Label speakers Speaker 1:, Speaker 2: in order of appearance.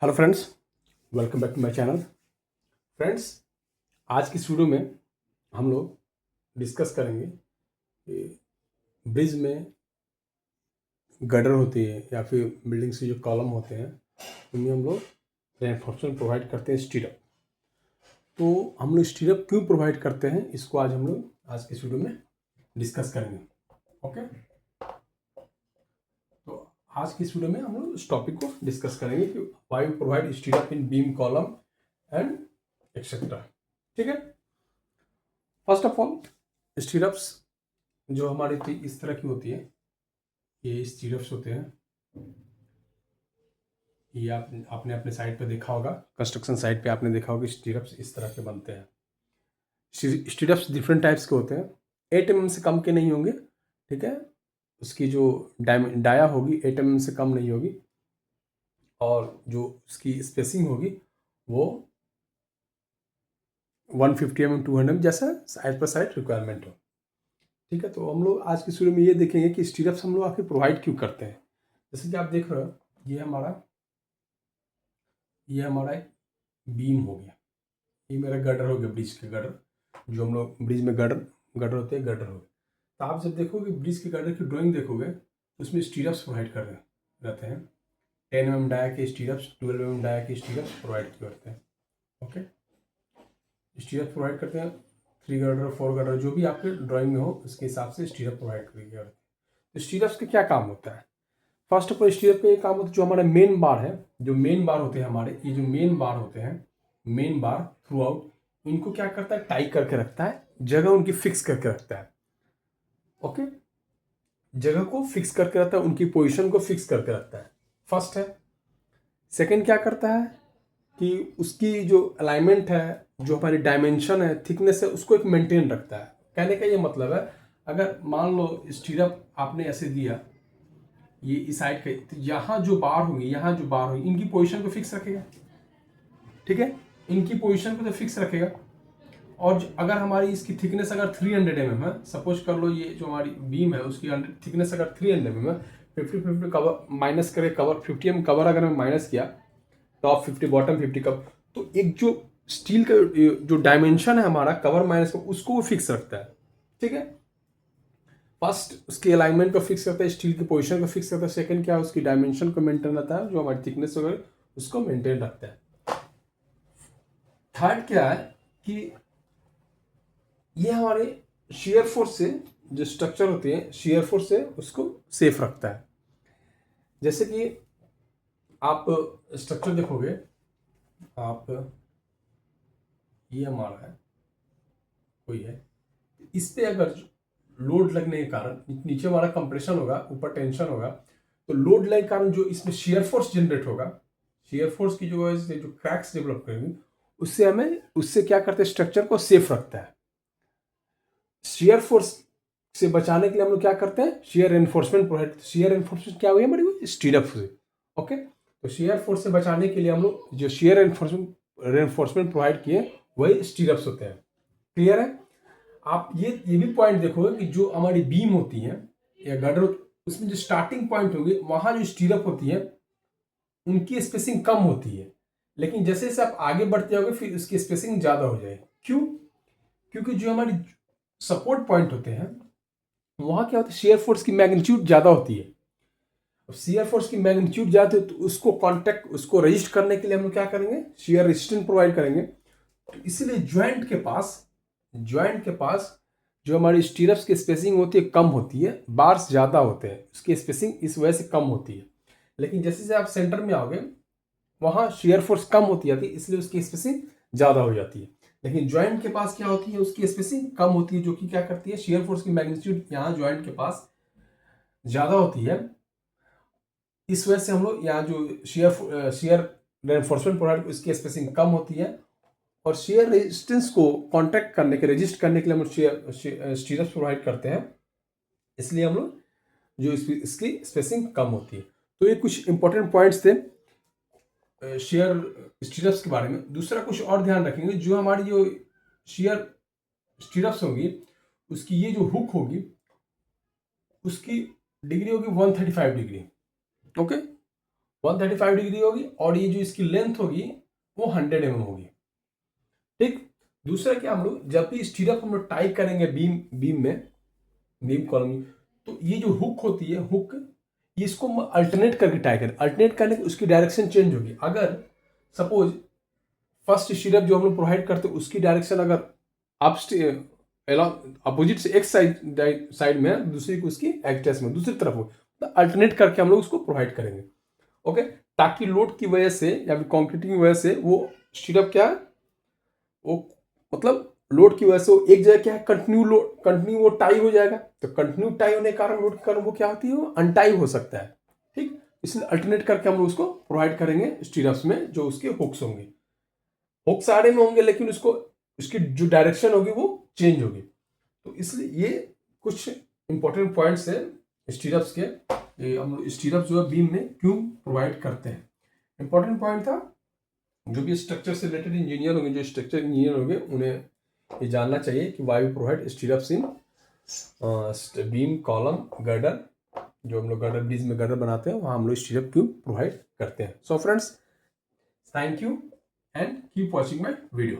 Speaker 1: Hello friends, welcome back to my channel. Friends, आज की इस वीडियो में हम लोग डिस्कस करेंगे कि ब्रिज में गटर होती है या फिर बिल्डिंग्स के जो कॉलम होते हैं उनमें हम लोग रेनफोर्समेंट प्रोवाइड करते हैं स्टीरअप। तो हम लोग स्टीरअप क्यों प्रोवाइड करते हैं इसको आज हम लोग आज की इस वीडियो में डिस्कस करेंगे। ओके, तो आज की इस वीडियो में हम लोग इस टॉपिक को डिस्कस करेंगे कि why we provide stirrup in beam column and etcetera. ठीक है, फर्स्ट ऑफ ऑल स्टीरअप्स जो हमारी थी इस तरह की होती है, ये स्टीरअप्स होते हैं। ये आपने अपने साइट पे देखा होगा, कंस्ट्रक्शन साइट पे आपने देखा होगा स्टीरअप्स इस तरह के बनते हैं। स्टीरअप्स डिफरेंट टाइप्स के होते हैं, 8 mm से कम के नहीं होंगे। ठीक है, उसकी जो डाया होगी 8 mm से कम नहीं होगी और जो उसकी स्पेसिंग होगी वो 150 mm 200 mm जैसा साइड पर साइड रिक्वायरमेंट हो। ठीक है, तो हम लोग आज की शुरू में ये देखेंगे कि स्टीरअप्स हम लोग आखिर प्रोवाइड क्यों करते हैं। जैसे कि आप देख रहे हो, ये हमारा एक बीम हो गया, ये मेरा गटर हो गया, ब्रिज के गटर जो हम लोग ब्रिज में गटर गटर होते हैं, गटर हो गए। तो आप जब देखोगे ब्रिज के गटर की ड्राइंग देखोगे तो उसमें स्टीरअप्स प्रोवाइड कर रहते हैं। 10 mm डाया के स्टीरअप्स, 12 mm डाया के स्टीरअप्स प्रोवाइड करते हैं। ओके, स्टीरअप प्रोवाइड करते हैं, 3 गटर 4 गटर जो भी आपके ड्राइंग में हो उसके हिसाब से स्टीरअप प्रोवाइड करते हैं। तो स्टीरअप्स का क्या काम होता है? फर्स्ट ऑफ ऑल स्टीरअप का ये काम होता है, जो हमारे मेन बार है, जो मेन बार होते हैं हमारे, ये जो मेन बार होते हैं, मेन बार थ्रू आउट इनको क्या करता है, टाई करके रखता है, जगह उनकी फिक्स करके रखता है। ओके, जगह को फिक्स करके रखता है, उनकी पोजीशन को फिक्स करके रखता है। फर्स्ट है। सेकंड क्या करता है कि उसकी जो अलाइनमेंट है, जो हमारी डायमेंशन है, थिकनेस है, उसको एक मेंटेन रखता है। कहने का ये मतलब है, अगर मान लो स्टीरअप आपने ऐसे दिया, ये इस साइड के, तो यहाँ जो बार होंगे, यहाँ जो बार होंगी, इनकी पोजीशन को फिक्स रखेगा। ठीक है, इनकी पोजीशन को तो फिक्स रखेगा। और अगर हमारी इसकी थिकनेस अगर 300 mm है, सपोज कर लो ये जो हमारी बीम है उसकी थिकनेस अगर 300 mm है, 50 कवर माइनस करे, कवर 50 mm कवर अगर मैं माइनस किया, टॉप 50 बॉटम 50 कवर, तो एक जो स्टील का जो डायमेंशन है हमारा कवर माइनस का, उसको वो फिक्स रखता है। ठीक है, फर्स्ट उसकी अलाइनमेंट को फिक्स करता है, स्टील की पोजीशन को फिक्स करता है। सेकंड क्या है, उसकी डायमेंशन को मेंटेन रखता है, जो हमारी थिकनेस वगैरह उसको मेंटेन रखता है। थर्ड क्या है कि ये हमारे शेयर फोर्स से, जो स्ट्रक्चर होती है शेयर फोर्स से उसको सेफ रखता है। जैसे कि आप स्ट्रक्चर देखोगे, आप ये हमारा है, कोई है, इस पे अगर लोड लगने के कारण नीचे हमारा कंप्रेशन होगा, ऊपर टेंशन होगा, तो लोड लगने के कारण जो इसमें शेयर फोर्स जनरेट होगा, शेयर फोर्स की जो क्रैक्स डेवलप करेंगे, उससे क्या करते हैं, स्ट्रक्चर को सेफ रखता है। शेयर फोर्स से बचाने के लिए हम लोग क्या करते हैं, share enforcement provide. Share enforcement क्या हुई हमारी, स्टीरअप से। ओके, तो शेयर फोर्स से बचाने के लिए हम लोग जो शेयर एनफोर्समेंट प्रोवाइड किए वही स्टीरअप्स होते हैं। क्लियर है? आप ये भी पॉइंट देखोगे कि जो हमारी बीम होती है या गटर, उसमें जो स्टार्टिंग पॉइंट होगी वहां जो स्टीरअप होती है उनकी स्पेसिंग कम होती है, लेकिन जैसे जैसे आप आगे बढ़ते जाओगे फिर उसकी स्पेसिंग ज्यादा हो जाएगी। क्यों? क्योंकि जो हमारी सपोर्ट पॉइंट होते हैं वहां क्या होता है, शेयर फोर्स की मैग्नीट्यूड ज्यादा होती है। शेयर फोर्स की मैग्नीट्यूड ज्यादा है तो उसको कॉन्टेक्ट, उसको रजिस्ट करने के लिए हम लोग क्या करेंगे, शेयर रेजिस्टेंस प्रोवाइड करेंगे। तो इसलिए ज्वाइंट के पास जो हमारी स्टीरअप्स की स्पेसिंग होती है कम होती है, बार्स ज़्यादा होते हैं, उसकी स्पेसिंग इस वजह से कम होती है। लेकिन जैसे जैसे आप सेंटर में आओगे वहाँ शेयर फोर्स कम होती जाती है, इसलिए उसकी स्पेसिंग ज़्यादा हो जाती है। लेकिन ज्वाइंट के पास क्या होती है, उसकी स्पेसिंग कम होती है, जो कि क्या करती है, शेयर फोर्स की मैग्नीट्यूड यहाँ ज्वाइंट के पास ज़्यादा होती है। इस वजह से हम लोग यहाँ जो शेयर रेनफोर्समेंट प्रोवाइड, उसकी स्पेसिंग कम होती है और शेयर रेजिस्टेंस को कॉन्ट्रैक्ट करने के, रेजिस्ट करने के लिए हम लोग स्टीरअप्स प्रोवाइड करते हैं, इसलिए हम लोग जो इसकी स्पेसिंग कम होती है। तो ये कुछ इंपॉर्टेंट पॉइंट्स थे शेयर स्टीरअप्स के बारे में। दूसरा कुछ और ध्यान रखेंगे, जो हमारी जो शेयर स्टीरअप्स होंगी उसकी ये जो हुक होगी उसकी डिग्री होगी 135 डिग्री। ओके, 135 डिग्री होगी और ये जो इसकी लेंथ होगी वो 100 mm होगी। ठीक। दूसरा क्या, हम लोग जब भी स्टीरअप हम लोग टाई करेंगे बीम कॉलम, तो ये जो हुक होती है, हुक, इसको अल्टरनेट करके टाई करें। अल्टरनेट करने की उसकी डायरेक्शन चेंज होगी। अगर सपोज फर्स्ट स्टीरअप जो हम लोग प्रोवाइड करते हैं उसकी डायरेक्शन अगर अपोजिट से एक साइड में है, दूसरी को उसकी एक्सेस में दूसरी तरफ हो, तो अल्टरनेट करके हम लोग उसको प्रोवाइड करेंगे। ओके, ताकि लोड की वजह से या फिर कंक्रीटिंग की वजह से वो स्टीरअप क्या है, वो मतलब लोड की वजह से वो एक जगह क्या है, कंटिन्यू वो टाई हो जाएगा। तो कंटिन्यू टाई होने के कारण लोड के कारण वो क्या होती है, वो अनटाई हो सकता है। ठीक, इसलिए अल्टरनेट करके हम लोग उसको प्रोवाइड करेंगे स्टीरअप्स में जो उसके हुक्स होंगे। हुक्स आड़े में होंगे लेकिन उसकी जो डायरेक्शन होगी वो चेंज होगी। तो इसलिए ये कुछ इंपॉर्टेंट पॉइंट्स है स्टीरअप्स के। ये हम लोग स्टीरअप जो है बीम में क्यों प्रोवाइड करते हैं, इंपॉर्टेंट पॉइंट था। जो भी स्ट्रक्चर से रिलेटेड इंजीनियर होंगे, जो स्ट्रक्चर इंजीनियर होंगे, उन्हें ये जानना चाहिए कि why we provide stirrups in beam column girder. जो हम लोग गर्डर ब्रिज में गर्डर बनाते हैं वहाँ हम लोग स्टीरअप क्यों प्रोवाइड करते हैं। So friends, thank you and keep watching my video.